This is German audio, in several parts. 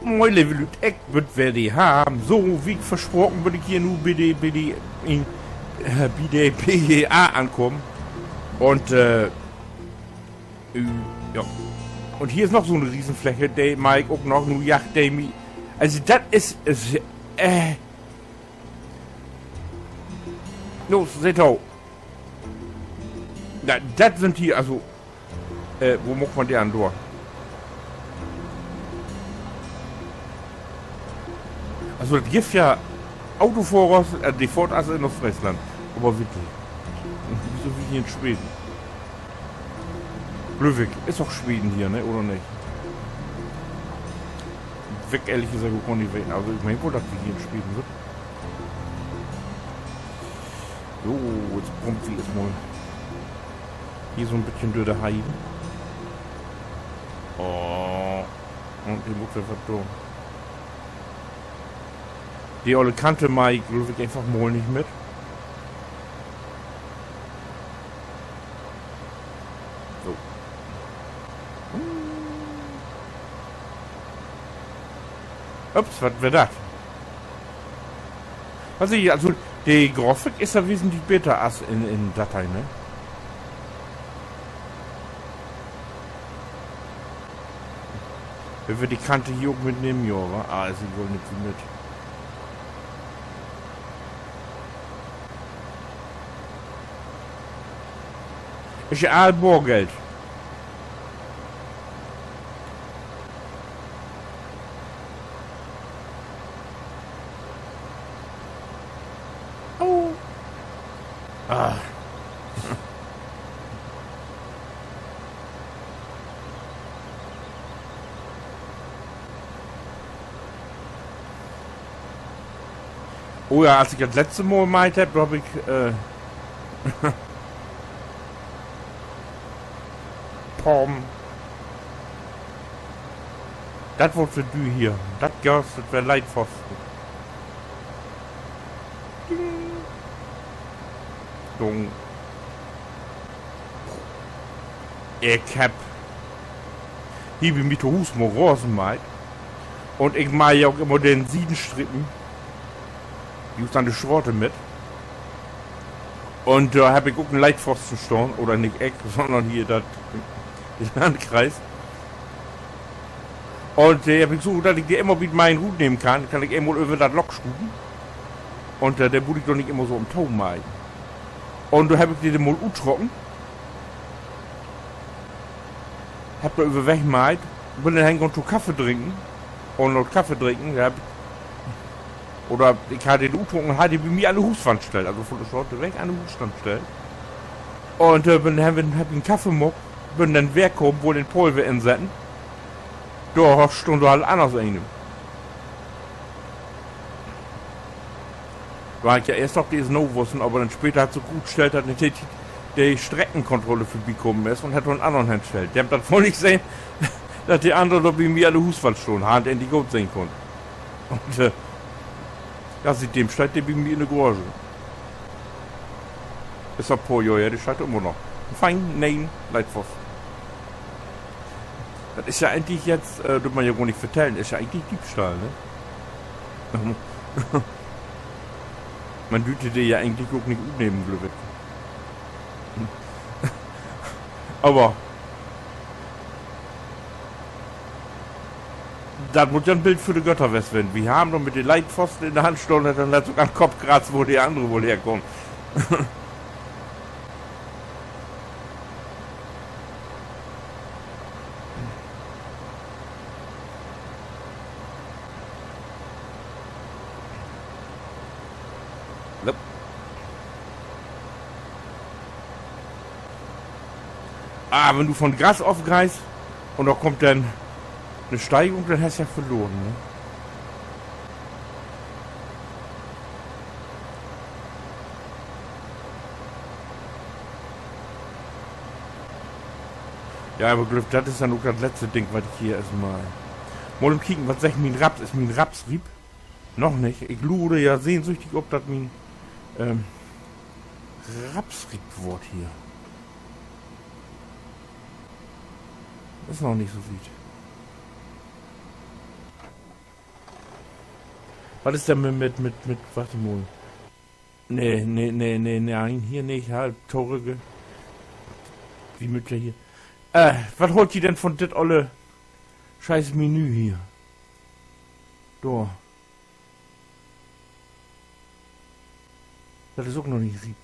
Moin, liebe Leute, ich würde die haben. So, wie versprochen, würde ich hier nur bei der PGA ankommen. Und, ja. Und hier ist noch so eine Riesenfläche, der Mike auch noch nur Yacht, der mi. Also, das ist, los, seht ihr. Das sind hier, also, wo macht man der an durch? Also das gibt ja Autofahrer, die Fortasse in Ostfriesland. Aber wirklich. So wie hier in Schweden. Blöwig, ist doch Schweden hier, ne? Oder nicht? Weg, ehrlich gesagt, wo kann ich weg? Also ich meine wohl, dass wir hier in Schweden sind. So, jetzt kommt sie erstmal. Hier so ein bisschen durch der Heide. Oh. Und die Mutter wird da. Die olle Kante Mike will ich einfach mal nicht mit. So. Ups, was wäre das? Also, die Grafik ist ja wesentlich besser als in Datei, ne? Wenn wir die Kante hier oben mitnehmen, ja, wa? Ah, sie wollen nicht viel mit. Ist ja all Bohrgeld. Oh. Ah. Oh ja, als ich das letzte Mal meinte, habe ich, Pom. Das wird für du hier. Das Gas, das wäre Leitpfosten. Dung. Ich hab hier mit der Hus Rosen meint. Und ich mache ja auch immer den Siedenstrippen. Die ist dann die Schrotte mit. Und da habe ich auch einen Leitpfosten stehen. Oder nicht Eck, sondern hier das Landkreis. Und habe ich so, dass ich die immer mit meinen Hut nehmen kann ich immer über das Loch stuben. Und der bude ich doch nicht immer so im Tau meiden. Und da habe ich die mal trocken. Hab da über weg meid. Bin dann hängen und zu Kaffee trinken. Und noch Kaffee trinken. Oder ich hatte den U-Trocken und hatte bei mir eine Huswand gestellt. Also von der Sorte weg eine Huswand gestellt. Und hab ich einen Kaffee gemacht. Bin dann weggekommen, wo den Pulver insetzen. Da stand halt anders in. War ich ja erst auf dieses No wussten, aber dann später hat so gut gestellt, dass die Streckenkontrolle für bekommen ist und hat einen anderen hingestellt. Der hat das wohl nicht gesehen, dass die andere da bei mir alle Huswand schon Hand in die Goat sehen konnte. Und ja, seitdem steht der bei mir in der Garage. Ist ein paar Jahre, der steht immer noch. Fein, nein, Leitpfosten. Das ist ja eigentlich jetzt, dürfen man ja gar nicht vertellen, ist ja eigentlich Diebstahl, ne? Man dürfte dir ja eigentlich auch nicht nehmen, glaube ich. Aber das muss ja ein Bild für die Götter werden. Wir haben doch mit den Leitpfosten in der Hand stehen und dann hat sogar ein Kopf kratzt, wo die andere wohl herkommt. Ah, wenn du von Gras aufgreifst und da kommt dann eine Steigung, dann hast du ja verloren, ne? Ja, aber Glück, das ist dann auch das letzte Ding, was ich hier erstmal. Mal kicken, was sagt mein Raps? Ist mein Rapsrieb? Noch nicht. Ich lude ja sehnsüchtig, ob das mein Rapsrieb-Wort hier. Ist noch nicht so weit. Was ist denn warte mal. Nee, nein, hier nicht, halt, Torige. Wie Mütter hier. Was holt die denn von das olle scheiß Menü hier? Da. Das ist auch noch nicht Sieb.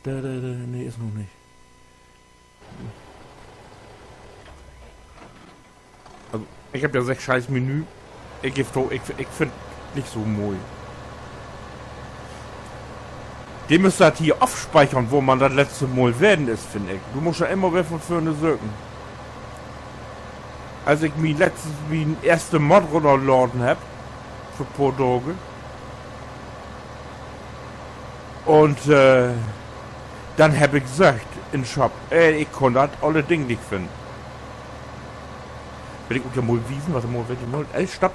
Nee, ist noch nicht. Also, ich hab ja 6 scheiß Menü. Ich find nicht so mooi. Dem müsste halt hier aufspeichern, wo man das letzte Mal werden ist, finde ich. Du musst ja immer wer von vorne söken. Als ich mir letztens wie erste Mod runterladen hab, für ein paar Tage. Und dann hab ich gesagt in Shop, ich konnte das alle Dinge nicht finden. Will ich unter mal wiesen, was mal, stopp.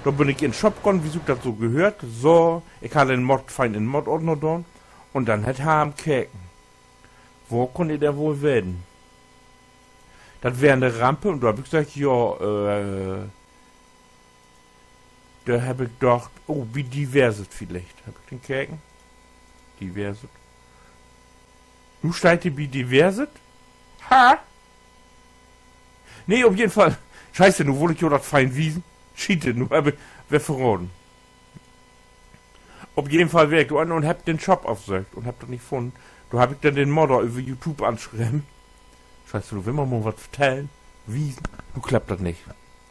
Dann bin ich in den Shop gegangen, wie das so gehört. So, ich hatte den Mod, fein in den Mod-Ordner da. Und dann hat Ham Käken. Wo konnte der wohl werden? Das wäre eine Rampe und da habe ich gesagt, ja, da habe ich gedacht, oh, wie divers ist vielleicht. Habe ich den Käken? Divers. Du steigt die wie divers? Ha? Nee, auf jeden Fall. Scheiße, nur wollte ich ja das fein wiesen. Schiete, nur habe wer verraten. Auf jeden Fall wäre ich da und hab den Shop aufgesucht und hab das nicht gefunden. Da hab ich dann den Modder über YouTube anschreiben. Scheiße, du willst mal was vertellen? Wiesen? Du klappt das nicht.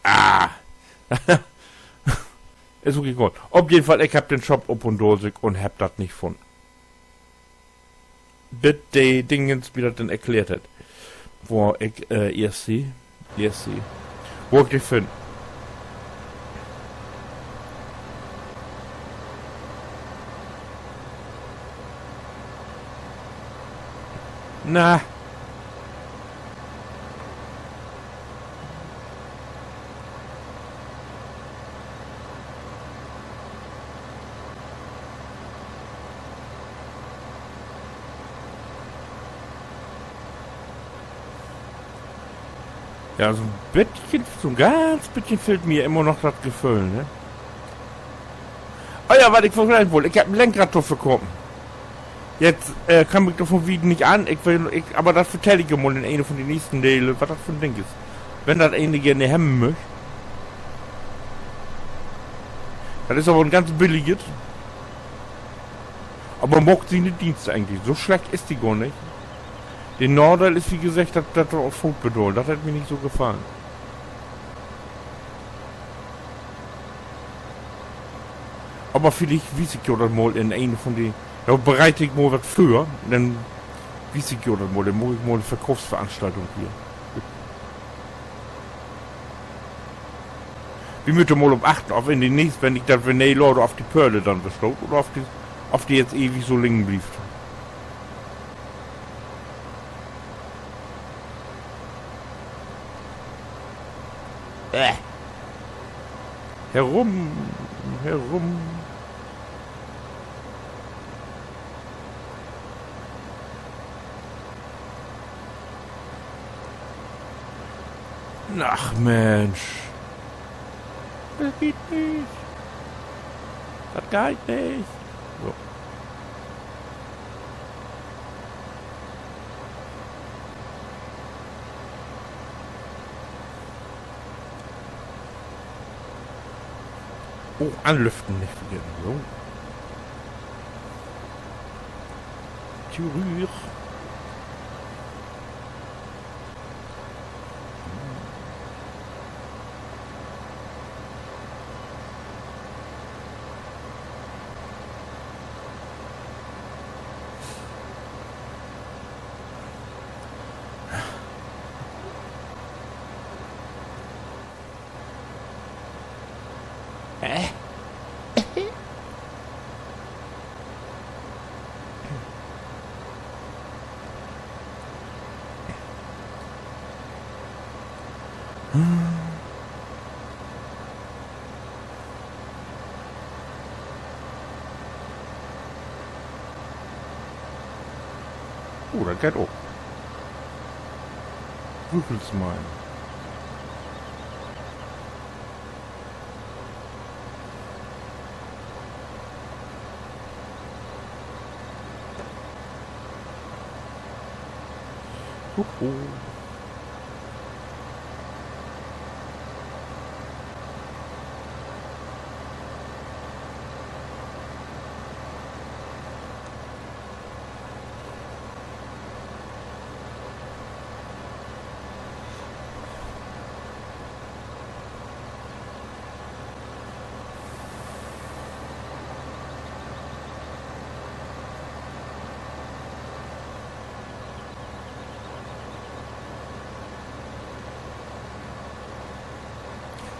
Ah! Ist okay, gut. Auf jeden Fall, ich hab den Shop up und dosig und hab das nicht gefunden. Bitte Dingens, wie das denn erklärt hat. Wo ich erst sehe. Wo ich die finde. Na. Ja, so ein bisschen, so ein ganz bisschen fehlt mir immer noch das Gefühl, ne? Oh ja, was ich vergleichen wollte, ich hab ein Lenkrad drauf bekommen. Jetzt kann ich davon wieder nicht an, aber das vertelle ich mal in einer von den nächsten Teilen, was das für ein Ding ist. Wenn das eine gerne hemmen möchte. Das ist aber ein ganz billiges. Aber mocht sie nicht Dienste eigentlich. So schlecht ist die gar nicht. Den Nordel ist wie gesagt, das auch Food bedeutet. Das hat mir nicht so gefallen. Aber vielleicht weiß ich ja das mal in eine von den. Da bereite ich mal was für. Dann weiß ich ja das mal. Dann mache ich mal eine Verkaufsveranstaltung hier. Wir müssen mal achten, ob in den nächsten, wenn ich das René Leute auf die Perle dann bestellt oder auf die jetzt ewig so liegen blieb. Herum. Ach Mensch. Das geht nicht. Das geht nicht. So. Oh, anlüften nicht vergessen. So. Tür. Oh, das geht auch. Würfelsmein. Huhu.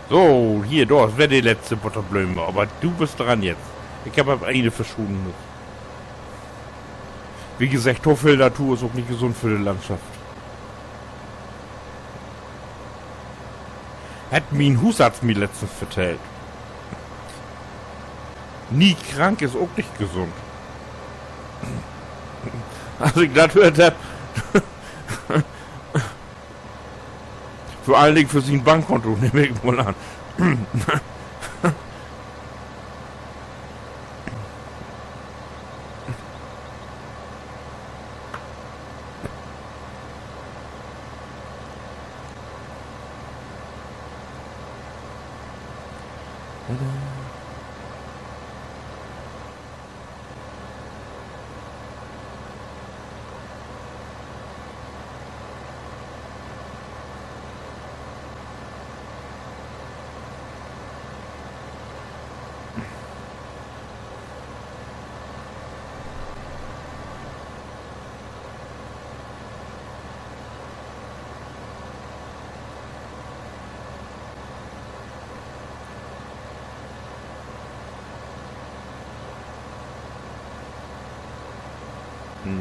So, hier, das wäre die letzte Butterblume, aber du bist dran jetzt. Ich habe eine verschwunden. Wie gesagt, Torfilternatur ist auch nicht gesund für die Landschaft. Hat mir ein Husarzt mir letztens vertellt. Nie krank ist auch nicht gesund. Also ich das hört hab. Vor allen Dingen für sie ein Bankkonto, nehme ich wohl an.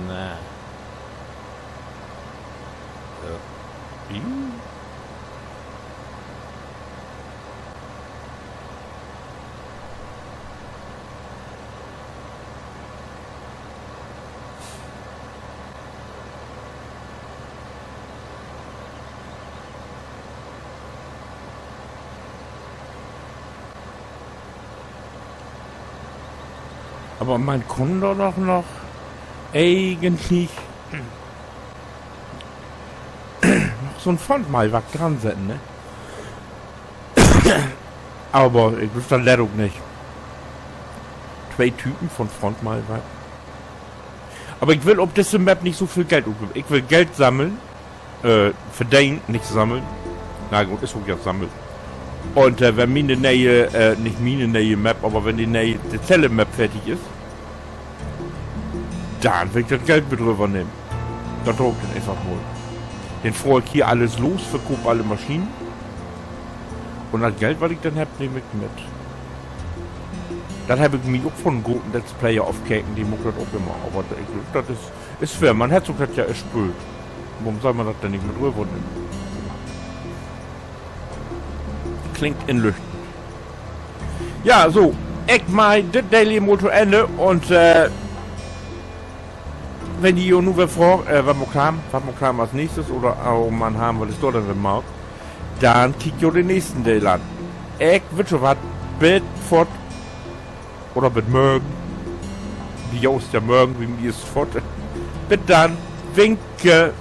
Na. So. Aber mein Kunde doch noch eigentlich noch so ein Font mal was dran setzen, ne? Aber ich wüsste dann leider nicht. 2 Typen von Front mal was. Aber ich will auf diese Map nicht so viel Geld umgeben. Ich will Geld sammeln. Verdienen, nicht sammeln. Na gut, ist auch ja sammeln. Und wenn meine neue, nicht meine neue Map, aber wenn die neue Zelle Map fertig ist, dann will ich das Geld mit drüber nehmen. Da druckt den einfach mal. Den fahre ich hier alles los, verkaufe alle Maschinen. Und das Geld, was ich dann habe, nehme ich mit. Das habe ich mir auch von einem guten Let's Player aufgehängt, die muck das auch immer. Aber ich, das ist fair, man hat so das ja erspült. Warum soll man das denn nicht mit drüber nehmen? Klingt inlüchtend. Ja, so. Ich mal das Daily Moto Ende und wenn die nur wer fragt, was wir kam als nächstes oder auch man haben, weil es dort dann mag, dann kickt ihr den nächsten Day an. Ich will schon was mit fort oder mit morgen. Wie aus der morgen, wie mir ist fort. Bis dann. Winke.